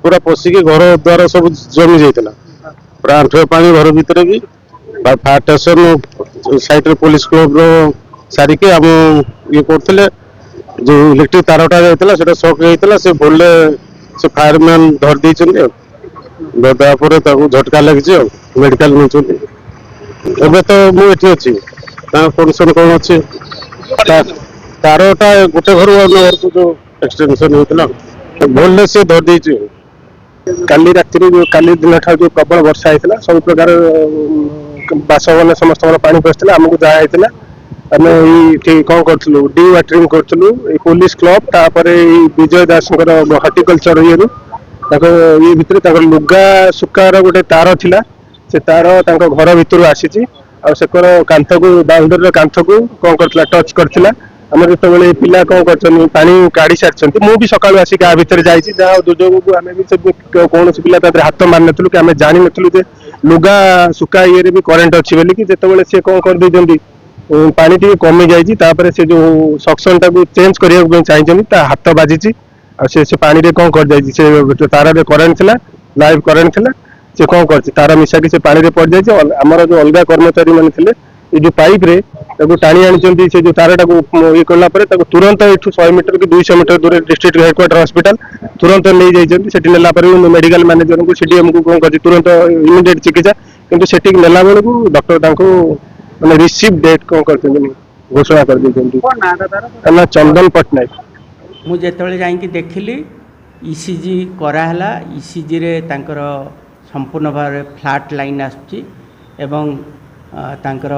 पूरा पशिकी घर द्वार सब जमी जाता पूरा आंठुए पानी घर भितर भी fire station side police club सारिके आम ये करते जो इलेक्ट्रिक तारटा जाता सक जाता से बोले से फायरमैन धर देते धरदेला झटका लगी मेडिकल नहीं एबे तो मुझे अच्छी कंडीशन कौन अच्छी तारटा गोटे घर को जो एक्सटेंशन होता बोलने से धर देती काली राति काली दिन ठार जो प्रबल वर्षा होता सब प्रकार बासभवन समस्त पानी पशिला आमको जहाँ होता आम ये कौन करूँ डी वाटरिंग करूँ पुलिस क्लब तापर विजय दास हर्टिकल्चर ये ये भितर लुगा सुकार गोटे तार थिला से तार घर भितर आसी कांथ को बाउंडरी कांथ को कौन करता टच करता आम जो पिला कौन कर पानी काढ़ी सारी मुझे सका आसिक आ भितर जहाँ दुर्जोग को आम भी कौन पिला हाथ मार नु कि आम जानी नु लुगा सुका ये भी करेन्ट अच्छी बोली कि जिते सी कौन कर देती पानी टी कमी जापर से जो सक्शन टाक चेंज करने चाहिए हाथ बाजी से पानी रे कौन कर तार करेन्ट थी लाइव करेन्ट थी से कौन कर तार मिसा कि पानी रे पड़ जाए आमर जो अलग कर्मचारी मैंने थे ये जो पाइप रे टाणी आनी से जो तार टाक ये कलापर तुरंत ये 100 मीटर कि 200 मीटर दूर डिस्ट्रिक्ट हेडक्वार्टर हॉस्पिटल तुरंत नहीं जाती नेलापर मेडिकल मैनेजर को सीडीएम को कौन कर तुरंत इमिडिएट चिकित्सा किंतु सेठी नेला बेलू डॉक्टर मैंने रिसीव डेट कौन कर घोषणा कर देना चंदन पट्टनायक मुझे जाकि देखिली ईसीजी कराला ईसीजी रे तांकर संपूर्ण भाव फ्लैट लाइन आसुची एवं तांकर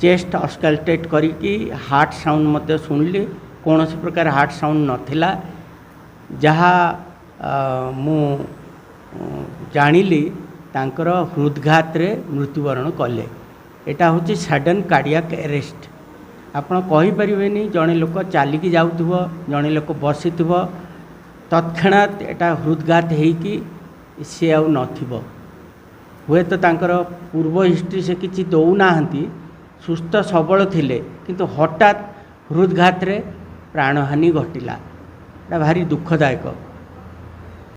चेस्ट अस्कल्टेट करिकी हार्ट साउंड मते सुनली कौन प्रकार हार्ट साउंड नथिला जहाँ मु जानिली तांकर हृदघात रे मृत्युवरण कले एटा होची सडन कार्डियक अरेस्ट आपण कहि परिबेनी जणे लोक चालिकी जाउथबो जणे लोक बसिथबो तत्क्षणात एटा हृदघात हेकी सी आउ नथिबो हुए तो तांकर पूर्व हिस्ट्री से किसी दौना सुस्थ सबल थिले किंतु हठात हृदघात रे प्राणहानि घटिला भारी दुखदायक।